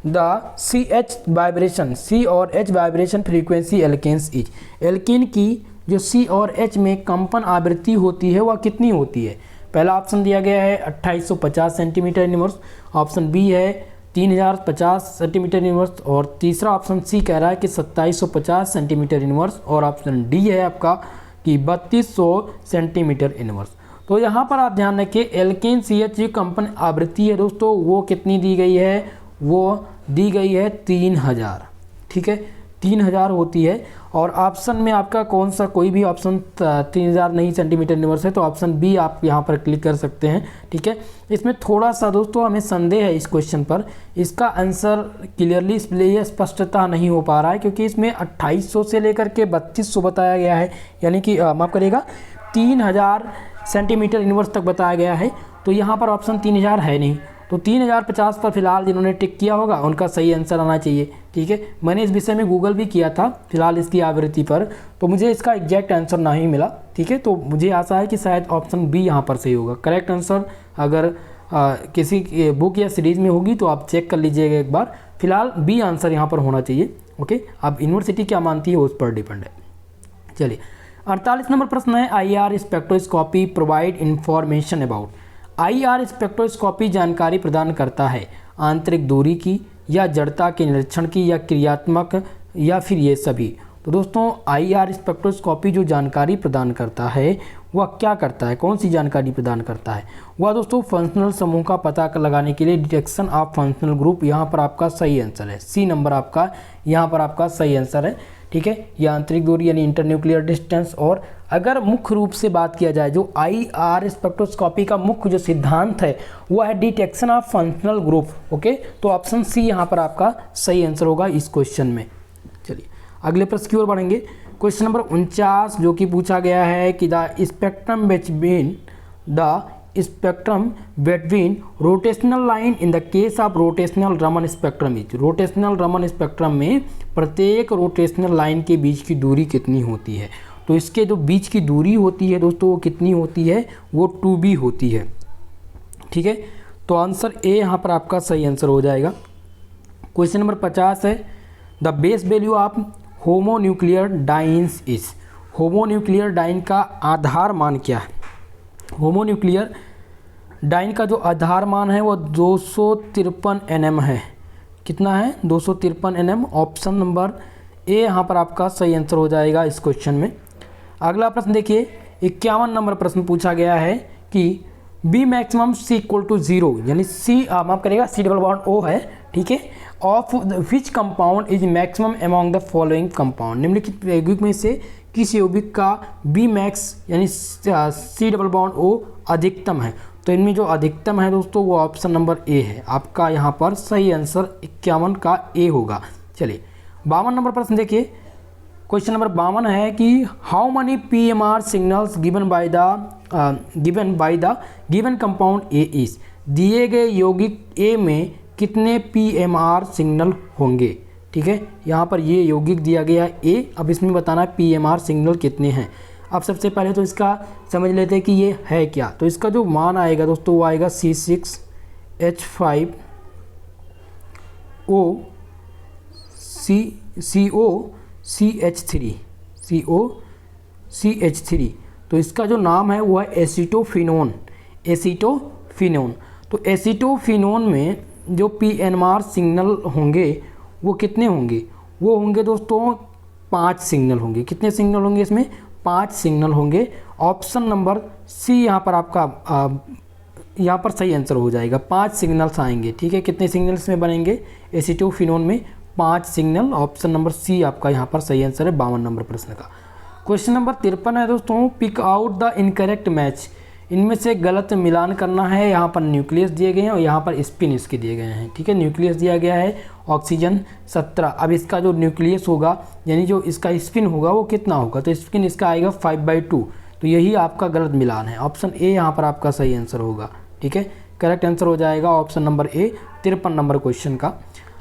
the CH vibration, C और H vibration frequency alkanes is, alkane की जो C और H में कंपन आवृत्ति होती है वह कितनी होती है? पहला ऑप्शन दिया गया है 2850 सेंटीमीटर इनवर्स, ऑप्शन बी है 3050 सेंटीमीटर इनवर्स, और तीसरा ऑप्शन सी कह रहा है कि 2750 सेंटीमीटर इनवर्स, और ऑप्शन डी है आपका कि 3200 सेंटीमीटर इनवर्स। तो यहाँ पर आप ध्यान रखिए एल्केन CH जो कंपन आवृत्ति है दोस्तों वो कितनी दी गई है, वो दी गई है 3000, ठीक है 3000 होती है। और ऑप्शन में आपका कौन सा, कोई भी ऑप्शन 3000 नहीं सेंटीमीटर इनवर्स है, तो ऑप्शन बी आप यहाँ पर क्लिक कर सकते हैं, ठीक है। इसमें थोड़ा सा दोस्तों हमें संदेह है इस क्वेश्चन पर, इसका आंसर क्लियरली इसलिए स्पष्टता नहीं हो पा रहा है क्योंकि इसमें 2800 से लेकर के 3200 बताया गया है, यानी कि माफ़ करिएगा 3000 सेंटीमीटर इनवर्स तक बताया गया है। तो यहाँ पर ऑप्शन 3000 है नहीं, तो 3050 पर फिलहाल जिन्होंने टिक किया होगा उनका सही आंसर आना चाहिए, ठीक है। मैंने इस विषय में गूगल भी किया था फिलहाल इसकी आवृत्ति पर, तो मुझे इसका एग्जैक्ट आंसर नहीं मिला, ठीक है। तो मुझे आशा है कि शायद ऑप्शन बी यहाँ पर सही होगा करेक्ट आंसर। अगर किसी बुक या सीरीज़ में होगी तो आप चेक कर लीजिएगा एक बार, फिलहाल बी आंसर यहाँ पर होना चाहिए, ओके। अब यूनिवर्सिटी क्या मानती है उस पर डिपेंड है। चलिए 48 नंबर प्रश्न है, IR spectroscopy provide information about. IR spectroscopy जानकारी प्रदान करता है आंतरिक दूरी की या जड़ता के निरीक्षण की या क्रियात्मक या फिर ये सभी। तो दोस्तों IR स्पेक्ट्रोस्कोपी जो जानकारी प्रदान करता है वह क्या करता है, कौन सी जानकारी प्रदान करता है, वह दोस्तों फंक्शनल समूह का पता लगाने के लिए डिटेक्शन ऑफ फंक्शनल ग्रुप। यहाँ पर आपका सही आंसर है सी नंबर, आपका यहाँ पर आपका सही आंसर है, ठीक है। यह आंतरिक दूरी यानी इंटरन्यूक्लियर डिस्टेंस। और अगर मुख्य रूप से बात किया जाए जो IR स्पेक्ट्रोस्कोपी का मुख्य जो सिद्धांत है वह है detection of functional group, okay. तो ऑप्शन सी यहाँ पर आपका सही आंसर होगा इस क्वेश्चन में। चलिए अगले प्रश्न की ओर बढ़ेंगे। क्वेश्चन नंबर 49 जो कि पूछा गया है कि the spectrum between rotational line in the case of rotational Raman spectrum is. Rotational Raman spectrum में प्रत्येक रोटेशनल लाइन के बीच की दूरी कितनी होती है, तो इसके जो बीच की दूरी होती है दोस्तों वो कितनी होती है, वो 2b होती है, ठीक है। तो आंसर ए यहाँ पर आपका सही आंसर हो जाएगा। क्वेश्चन नंबर 50 है, the base value of homonuclear dienes is. Homonuclear diene का आधार मान क्या है, होमोन्यूक्लियर डाइन का जो आधार मान है वो 253 nm है। कितना है, 253 nm। ऑप्शन नंबर ए यहाँ पर आपका सही आंसर हो जाएगा इस क्वेश्चन में। अगला प्रश्न देखिए 51 नंबर प्रश्न पूछा गया है कि B maximum C equal to 0, यानी सी माफ करेगा सी डबल बॉन्ड ओ है, ठीक है। Of which compound is maximum among the following compound. निम्नलिखित यौगिक में से किस यौगिक का बी मैक्स यानी सी डबल बॉन्ड ओ अधिकतम है। तो इनमें जो अधिकतम है दोस्तों वो ऑप्शन नंबर ए है, आपका यहाँ पर सही आंसर 51 का ए होगा। चलिए 52 नंबर प्रश्न देखिए। क्वेश्चन नंबर 52 है कि how many PMR signals given by the given compound A is. दिए गए यौगिक ए में कितने PMR सिग्नल होंगे, ठीक है। यहाँ पर ये यौगिक दिया गया है ए, अब इसमें बताना है PMR सिग्नल कितने हैं। अब सबसे पहले तो इसका समझ लेते हैं कि ये है क्या। तो इसका जो मान आएगा दोस्तों वो आएगा CH5OCOCH3 तो इसका जो नाम है वो है एसीटोफिनोन। तो एसीटोफिनोन में जो PMR सिग्नल होंगे वो कितने होंगे, वो होंगे दोस्तों 5 सिग्नल होंगे। कितने सिग्नल होंगे इसमें, 5 सिग्नल होंगे। ऑप्शन नंबर सी यहाँ पर आपका यहाँ पर सही आंसर हो जाएगा, 5 सिग्नल्स आएंगे, ठीक है। कितने सिग्नल्स में बनेंगे, एसीटोफिनोन में 5 सिग्नल। ऑप्शन नंबर सी आपका यहाँ पर सही आंसर है 52 नंबर प्रश्न का। क्वेश्चन नंबर 53 है दोस्तों, pick out the incorrect match. इनमें से गलत मिलान करना है। यहाँ पर न्यूक्लियस दिए गए हैं और यहाँ पर स्पिन इसके दिए गए हैं, ठीक है। न्यूक्लियस दिया गया है ऑक्सीजन 17। अब इसका जो न्यूक्लियस होगा यानी जो इसका स्पिन होगा वो कितना होगा, तो स्पिन इसका आएगा 5/2। तो यही आपका गलत मिलान है। ऑप्शन ए यहाँ पर आपका सही आंसर होगा, ठीक है। करेक्ट आंसर हो जाएगा option number A 53 number question का।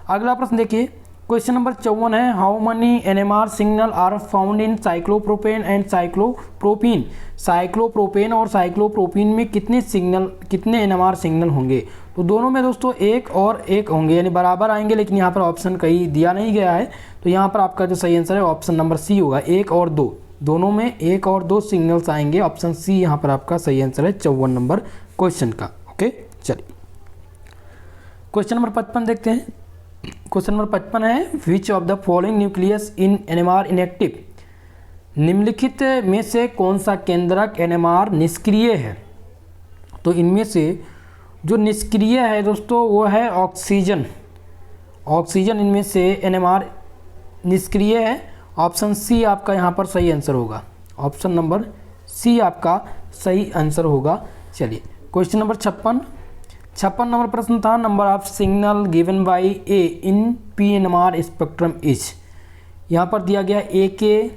अगला प्रश्न देखिए क्वेश्चन नंबर 54 है, how many NMR signal are found in cyclopropane and cyclopropene. Cyclopropane और साइक्लोप्रोपीन में कितने NMR सिग्नल होंगे। तो दोनों में दोस्तों एक और एक होंगे, यानी बराबर आएंगे, लेकिन यहाँ पर ऑप्शन कहीं दिया नहीं गया है। तो यहाँ पर आपका जो सही आंसर है ऑप्शन नंबर सी होगा, 1 और 2, दोनों में 1 और 2 सिग्नल्स आएंगे। ऑप्शन सी यहाँ पर आपका सही आंसर है 54 नंबर क्वेश्चन का। ओके, चलिए क्वेश्चन नंबर 55 देखते हैं। क्वेश्चन नंबर 55 है which of the following nucleus in NMR inactive, निम्नलिखित में से कौन सा केंद्रक एनएमआर निष्क्रिय है। तो इनमें से जो निष्क्रिय है दोस्तों वो है ऑक्सीजन। ऑक्सीजन इनमें से एनएमआर निष्क्रिय है। ऑप्शन सी आपका यहाँ पर सही आंसर होगा। ऑप्शन नंबर सी आपका सही आंसर होगा। चलिए क्वेश्चन नंबर 56 नंबर प्रश्न था number of signal given by a in PNMR spectrum is. यहाँ पर दिया गया ए के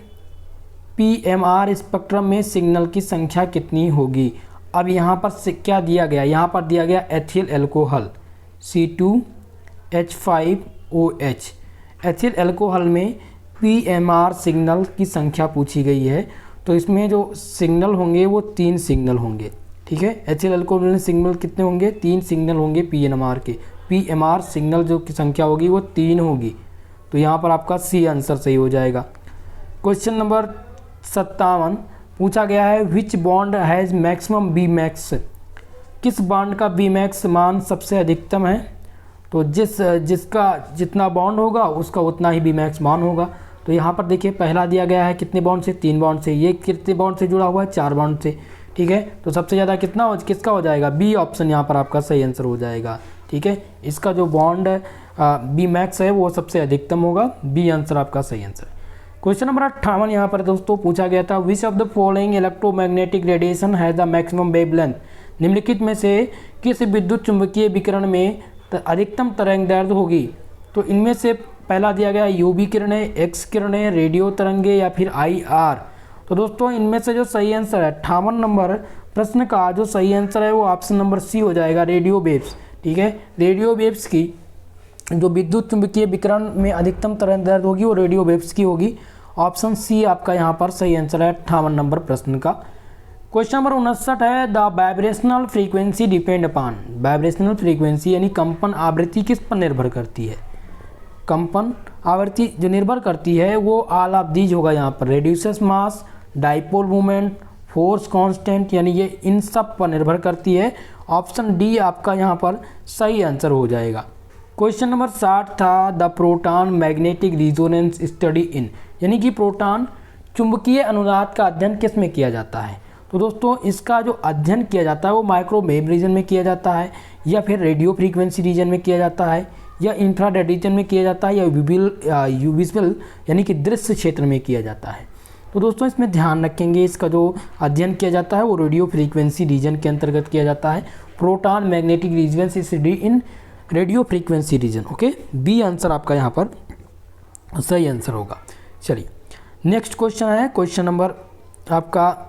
पीएमआर स्पेक्ट्रम में सिग्नल की संख्या कितनी होगी। अब यहाँ पर क्या दिया गया, यहाँ पर दिया गया ethyl alcohol C2H5OH। Ethyl alcohol में पीएमआर सिग्नल की संख्या पूछी गई है, तो इसमें जो सिग्नल होंगे वो 3 सिग्नल होंगे। ठीक है, एथिल एल्कोहल में सिग्नल कितने होंगे, 3 सिग्नल होंगे पीएमआर के। पीएमआर सिग्नल जो की संख्या होगी वो 3 होगी, तो यहाँ पर आपका सी आंसर सही हो जाएगा। क्वेश्चन नंबर 57 पूछा गया है which bond has maximum B max, किस बॉन्ड का बी मैक्स मान सबसे अधिकतम है। तो जिसका जितना बॉन्ड होगा उसका उतना ही बी मैक्स मान होगा। तो यहाँ पर देखिए पहला दिया गया है कितने बॉन्ड से, 3 बॉन्ड से। ये कितने बॉन्ड से जुड़ा हुआ है, 4 बॉन्ड से। ठीक है, तो सबसे ज़्यादा किसका हो जाएगा, बी ऑप्शन यहाँ पर आपका सही आंसर हो जाएगा। ठीक है, इसका जो बॉन्ड बी मैक्स है वो सबसे अधिकतम होगा। बी आंसर आपका सही आंसर। क्वेश्चन नंबर 58 यहाँ पर दोस्तों पूछा गया था which of the following electromagnetic radiation has the maximum wavelength, निम्नलिखित में से किस विद्युत चुंबकीय विकिरण में अधिकतम तरंग दैर्ध्य होगी। तो इनमें से पहला दिया गया यूवी किरणें, एक्स किरणें, रेडियो तरंगे या फिर IR। तो दोस्तों इनमें से जो सही आंसर है 58 नंबर प्रश्न का जो सही आंसर है वो ऑप्शन नंबर सी हो जाएगा, रेडियो वेव्स। ठीक है, रेडियो वेव्स की जो विद्युत चुंबकीय विकिरण में अधिकतम तरंग दैर्ध्य होगी वो रेडियो वेव्स की होगी। ऑप्शन सी आपका यहाँ पर सही आंसर है 58 नंबर प्रश्न का। क्वेश्चन नंबर 59 है the vibrational frequency depend upon, vibrational frequency यानी कंपन आवृत्ति किस पर निर्भर करती है। कंपन आवृत्ति जो निर्भर करती है वो ऑल ऑफ दीज होगा यहाँ पर, रेड्यूसेस मास, डाइपोल मूवमेंट, फोर्स कांस्टेंट, यानी ये इन सब पर निर्भर करती है। ऑप्शन डी आपका यहाँ पर सही आंसर हो जाएगा। क्वेश्चन नंबर 60 था the proton magnetic resonance study इन, यानी कि प्रोटॉन चुंबकीय अनुनाद का अध्ययन किस में किया जाता है। तो दोस्तों इसका जो अध्ययन किया जाता है वो माइक्रोवेव रीजन में किया जाता है, या फिर रेडियो फ्रीक्वेंसी रीजन में किया जाता है, या इंफ्रारेड रीजन में किया जाता है, या विजुअल यानी कि दृश्य क्षेत्र में किया जाता है। तो दोस्तों इसमें ध्यान रखेंगे इसका जो अध्ययन किया जाता है वो रेडियो फ्रीक्वेंसी रीजन के अंतर्गत किया जाता है। Proton magnetic resonance study in radio frequency region. Okay, B answer आपका यहाँ पर सही आंसर होगा। चलिए नेक्स्ट क्वेश्चन है क्वेश्चन नंबर आपका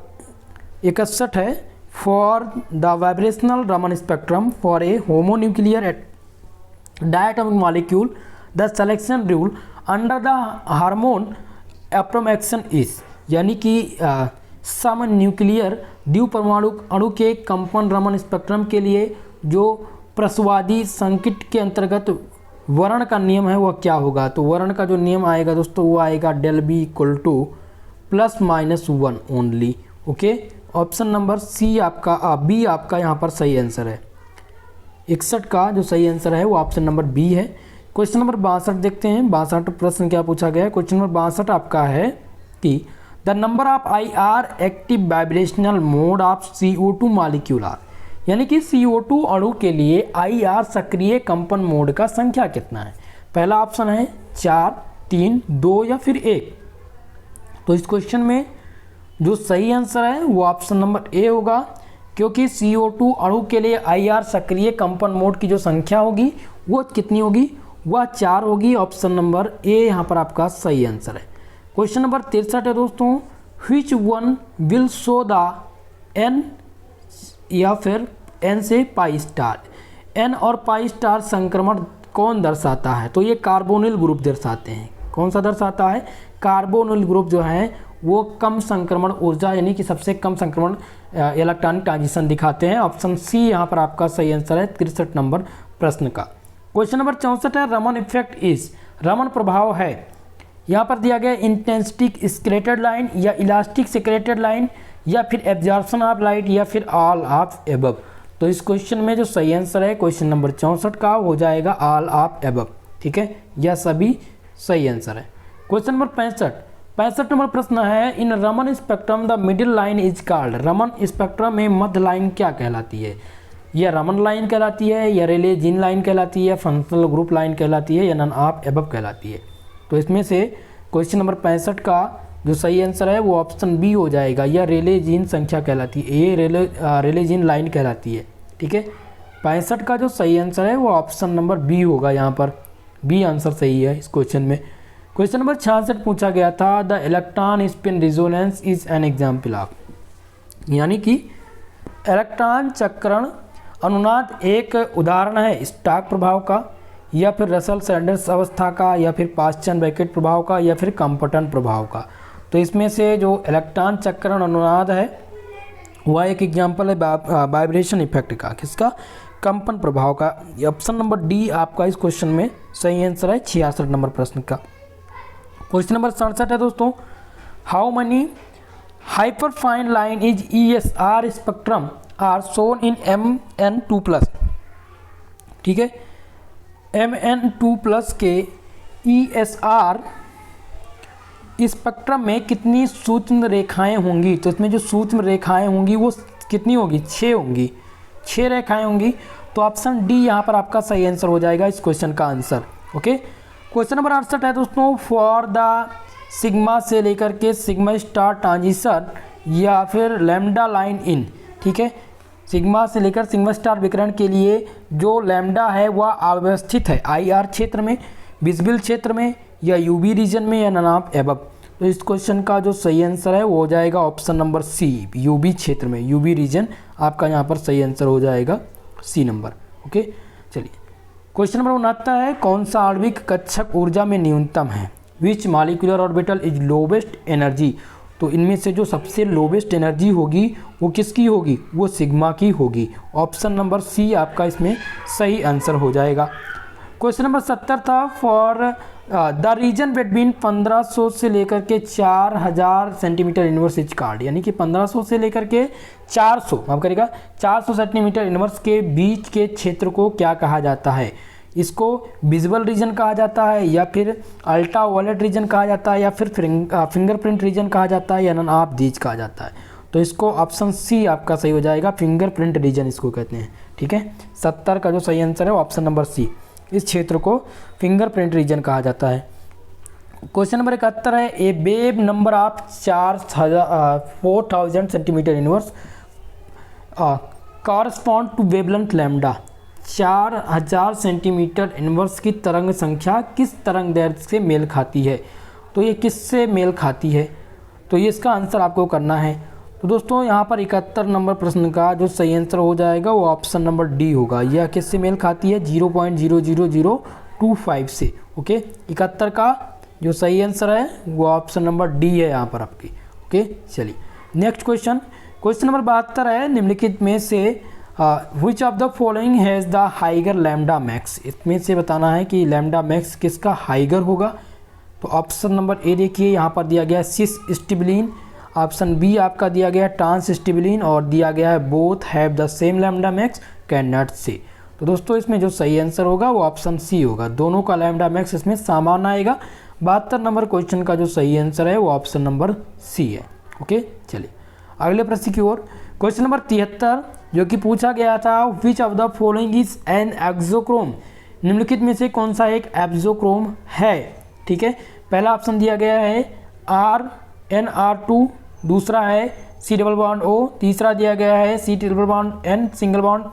61 है for the vibrational Raman spectrum for a homonuclear diatomic molecule the selection rule under the harmonic approximation is, यानी कि सम न्यूक्लियर द्विपरमाणु अणु के कंपन रमन स्पेक्ट्रम के लिए जो प्रसवादी संकिट के अंतर्गत वर्ण का नियम है वह क्या होगा। तो वर्ण का जो नियम आएगा दोस्तों वो आएगा del B = ±1 only. Okay, option number C आपका बी आपका यहाँ पर सही आंसर है। 61 का जो सही आंसर है वो ऑप्शन नंबर बी है। क्वेश्चन नंबर 62 देखते हैं। 62 प्रश्न क्या पूछा गया है। क्वेश्चन नंबर 62 आपका है कि the number of IR active vibrational mode of CO2 molecular, यानी कि CO2 अणु के लिए IR सक्रिय कंपन मोड का संख्या कितना है। पहला ऑप्शन है 4, 3, 2 या फिर 1। तो इस क्वेश्चन में जो सही आंसर है वो ऑप्शन नंबर ए होगा, क्योंकि CO2 अणु के लिए IR सक्रिय कंपन मोड की जो संख्या होगी वो कितनी होगी, वह 4 होगी। ऑप्शन नंबर ए यहाँ पर आपका सही आंसर है। क्वेश्चन नंबर 63 है दोस्तों, which one will show the N या फिर N से पाई स्टार, N और पाई स्टार संक्रमण कौन दर्शाता है। तो ये कार्बोनिल ग्रुप दर्शाते हैं। कौन सा दर्शाता है, कार्बोनिल ग्रुप जो है वो कम संक्रमण ऊर्जा यानी कि सबसे कम संक्रमण इलेक्ट्रॉनिक ट्रांजिशन दिखाते हैं। ऑप्शन सी यहाँ पर आपका सही आंसर है 63 नंबर प्रश्न का। क्वेश्चन नंबर 64 है रमन इफेक्ट इज, रमन प्रभाव है यहाँ पर दिया गया इंटेंसिटी स्केलेटेड लाइन या इलास्टिक स्केलेटेड लाइन या फिर एब्जॉर्प्शन ऑफ लाइट या फिर ऑल ऑफ एबव। तो इस क्वेश्चन में जो सही आंसर है क्वेश्चन नंबर 64 का हो जाएगा ऑल ऑफ एबव। ठीक है, यह सभी सही आंसर है। क्वेश्चन नंबर 65 नंबर प्रश्न है, in Raman spectrum the middle line is called. Raman spectrum में मध्य लाइन क्या कहलाती है? यह रमन लाइन कहलाती है, या रेले जीन लाइन कहलाती है, फंक्शनल ग्रुप लाइन कहलाती है, या नन ऑफ एबव कहलाती है। तो इसमें से क्वेश्चन नंबर 65 का जो सही आंसर है वो ऑप्शन बी हो जाएगा, यह रेले जीन संख्या कहलाती है, ये रेले जीन लाइन कहलाती है। ठीक है, 65 का जो सही आंसर है वो ऑप्शन नंबर बी होगा, यहाँ पर बी आंसर सही है इस क्वेश्चन में। क्वेश्चन नंबर 66 पूछा गया था, the electron spin resonance is an example of, यानी कि इलेक्ट्रॉन चक्रण अनुनाद एक उदाहरण है स्टॉक प्रभाव का, या फिर रसल सैंडर्स अवस्था का, या फिर पास्चन ब्रैकेट प्रभाव का, या फिर कम्पटन प्रभाव का। तो इसमें से जो इलेक्ट्रॉन चक्रण अनुनाद है वह एक एग्जाम्पल है वाइब्रेशन इफेक्ट का, किसका? कंपन प्रभाव का। ऑप्शन नंबर डी आपका इस क्वेश्चन में सही आंसर है 66 नंबर प्रश्न का। क्वेश्चन नंबर 67 है दोस्तों, how many hyperfine line is ESR spectrum are shown in MN2+। ठीक है, MN2+ के ESR स्पेक्ट्रम में कितनी सूक्ष्म रेखाएं होंगी? तो इसमें जो सूक्ष्म रेखाएं होंगी वो कितनी होगी? 6 होंगी, 6 रेखाएं होंगी। तो ऑप्शन डी यहाँ पर आपका सही आंसर हो जाएगा इस क्वेश्चन का आंसर। ओके, क्वेश्चन नंबर 68 है दोस्तों, फॉर द सिग्मा से लेकर के सिग्मा स्टार ट्रांजिशन या फिर लैम्डा लाइन इन। ठीक है, सिग्मा से लेकर सिग्मा स्टार विकिरण के लिए जो लैम्डा है वह अव्यवस्थित है IR क्षेत्र में, विजिबल क्षेत्र में, या UV रीजन में, या नन ऑफ एबव। तो इस क्वेश्चन का जो सही आंसर है वो हो जाएगा ऑप्शन नंबर सी, UV क्षेत्र में, UV रीजन आपका यहाँ पर सही आंसर हो जाएगा सी नंबर। ओके, चलिए क्वेश्चन नंबर 69 है, कौन सा आणविक कक्षक ऊर्जा में न्यूनतम है? Which molecular orbital is lowest energy. तो इनमें से जो सबसे लोवेस्ट एनर्जी होगी वो किसकी होगी? वो सिग्मा की होगी। ऑप्शन नंबर सी आपका इसमें सही आंसर हो जाएगा। क्वेश्चन नंबर 70 था, फॉर द रीजन बिटवीन 1500 से लेकर के 4000 सेंटीमीटर इनवर्स इज कॉल्ड, यानी कि 1500 से लेकर के 400 माफ करेगा 400 सेंटीमीटर इनवर्स के बीच के क्षेत्र को क्या कहा जाता है? इसको विजुअल रीजन कहा जाता है, या फिर अल्ट्रा वायलेट रीजन कहा जाता है, या फिर फिंगरप्रिंट रीजन कहा जाता है, या नन ऑफ दीज कहा जाता है। तो इसको ऑप्शन सी आपका सही हो जाएगा, फिंगरप्रिंट रीजन इसको कहते हैं। ठीक है, 70 का जो सही आंसर है ऑप्शन नंबर सी, इस क्षेत्र को फिंगरप्रिंट रीजन कहा जाता है। क्वेश्चन नंबर 71 है, a wave number of 4000 centimetre inverse correspond to wavelength lambda. 4000 centimetre inverse की तरंग संख्या किस तरंग दैर्ध्य से मेल खाती है? तो ये किससे मेल खाती है? तो ये इसका आंसर आपको करना है। तो दोस्तों यहाँ पर 71 नंबर प्रश्न का जो सही आंसर हो जाएगा वो ऑप्शन नंबर डी होगा। यह किससे मेल खाती है? 0.00025 से। ओके, 71 का जो सही आंसर है वो ऑप्शन नंबर डी है यहाँ पर आपकी। ओके, चलिए नेक्स्ट क्वेश्चन नंबर 72 है, निम्नलिखित में से विच of the following has the higher lambda max. इसमें से बताना है कि लैम्डा मैक्स किसका हाइगर होगा। तो ऑप्शन नंबर ए देखिए, यहाँ पर दिया गया सिस स्टिबिलिन, ऑप्शन बी आपका दिया गया ट्रांस स्टिबिलिन, और दिया गया है both have the same lambda max can not से। तो दोस्तों इसमें जो सही आंसर होगा वो ऑप्शन सी होगा, दोनों का लैम्डा मैक्स इसमें समान आएगा। 72 नंबर क्वेश्चन का जो सही आंसर है वो ऑप्शन नंबर सी है। ओके, चलिए अगले प्रश्न की ओर। क्वेश्चन नंबर 73 जो कि पूछा गया था, which of the following is an auxochrome. निम्नलिखित में से कौन सा एक एक्सोक्रोम है? ठीक है, पहला ऑप्शन दिया गया है RnR2, दूसरा है C++O, तीसरा दिया गया है C++N सिंगल बॉन्ड,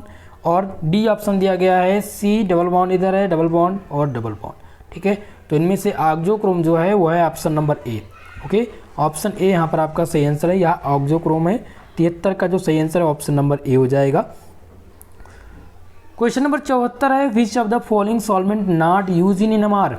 और डी ऑप्शन दिया गया है C डबल बॉन्ड इधर है, डबल बॉन्ड और डबल बॉन्ड। ठीक है, तो इनमें से एक्सोक्रोम जो है वो है option number A. Okay, option A यहाँ पर आपका सही आंसर है, यह एक्सोक्रोम है। 73 का जो सही आंसर है ऑप्शन नंबर ए हो जाएगा। क्वेश्चन नंबर 74 है, which of the following solvent not use in NMR।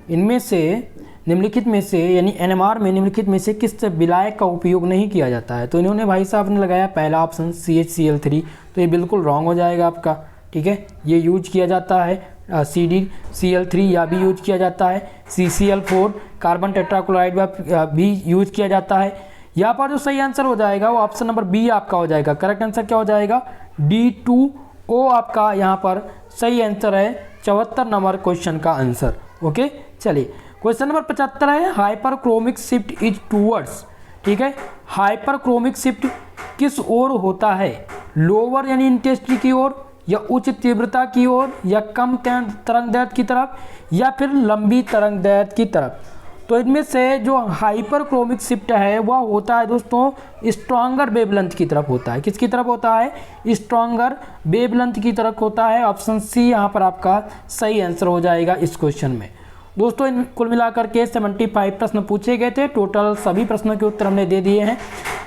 इनमें से निम्नलिखित में से यानी NMR में निम्नलिखित में से किस विलायक का उपयोग नहीं किया जाता है? तो इन्होंने भाई साहब ने लगाया पहला ऑप्शन CHCl3, तो ये बिल्कुल रॉन्ग हो जाएगा आपका। ठीक है, ये यूज किया जाता है CdCl3 या भी यूज किया जाता है, CCl4 कार्बन टेट्राक्लोराइड भी यूज किया जाता है। यहाँ पर जो सही आंसर हो जाएगा वो ऑप्शन नंबर बी आपका हो जाएगा। करेक्ट आंसर क्या हो जाएगा? D2O आपका यहाँ पर सही आंसर है 74 नंबर क्वेश्चन का आंसर। ओके, चलिए क्वेश्चन नंबर 75 है, हाइपरक्रोमिक शिफ्ट इज टूवर्ड्स। ठीक है, हाइपरक्रोमिक शिफ्ट किस ओर होता है? लोअर यानी इंटेंसिटी की ओर, या उच्च तीव्रता की ओर, या कम तरंग दैर्ध्य की तरफ, या फिर लंबी तरंग दैर्ध्य की तरफ। तो इनमें से जो हाइपरक्रोमिक शिफ्ट है वह होता है दोस्तों स्ट्रॉन्गर वेवलेंथ की तरफ होता है। किसकी तरफ होता है? स्ट्रॉन्गर वेवलेंथ की तरफ होता है। ऑप्शन सी यहाँ पर आपका सही आंसर हो जाएगा इस क्वेश्चन में। दोस्तों इन कुल मिलाकर के 75 प्रश्न पूछे गए थे। टोटल सभी प्रश्नों के उत्तर हमने दे दिए हैं।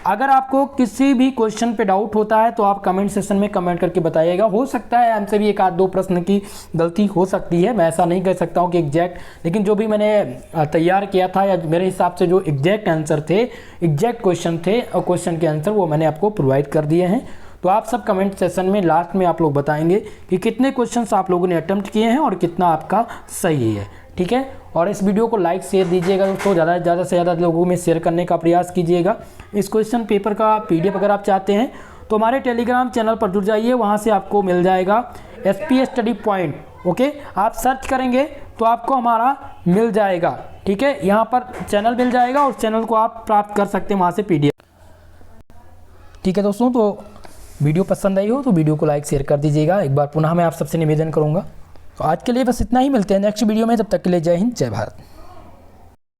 अगर आपको किसी भी क्वेश्चन पे डाउट होता है तो आप कमेंट सेक्शन में कमेंट करके बताइएगा। हो सकता है हमसे भी एक आध दो प्रश्न की गलती हो सकती है, मैं ऐसा नहीं कह सकता हूँ कि एग्जैक्ट, लेकिन जो भी मैंने तैयार किया था या मेरे हिसाब से जो एग्जैक्ट आंसर थे, एग्जैक्ट क्वेश्चन थे और क्वेश्चन के आंसर वो मैंने आपको प्रोवाइड कर दिए हैं। तो आप सब कमेंट सेशन में लास्ट में आप लोग बताएंगे कि कितने क्वेश्चंस आप लोगों ने अटेम्प्ट किए हैं और कितना आपका सही है। ठीक है, और इस वीडियो को लाइक शेयर दीजिएगा दोस्तों, ज़्यादा से ज़्यादा लोगों में शेयर करने का प्रयास कीजिएगा। इस क्वेश्चन पेपर का PDF अगर आप चाहते हैं तो हमारे टेलीग्राम चैनल पर जुड़ जाइए, वहाँ से आपको मिल जाएगा SPS स्टडी पॉइंट। ओके, आप सर्च करेंगे तो आपको हमारा मिल जाएगा। ठीक है, यहाँ पर चैनल मिल जाएगा और चैनल को आप प्राप्त कर सकते हैं वहाँ से PDF। ठीक है दोस्तों, तो वीडियो पसंद आई हो तो वीडियो को लाइक शेयर कर दीजिएगा। एक बार पुनः मैं आप सबसे निवेदन करूँगा। तो आज के लिए बस इतना ही, मिलते हैं नेक्स्ट वीडियो में। तब तक के लिए जय हिंद, जय भारत।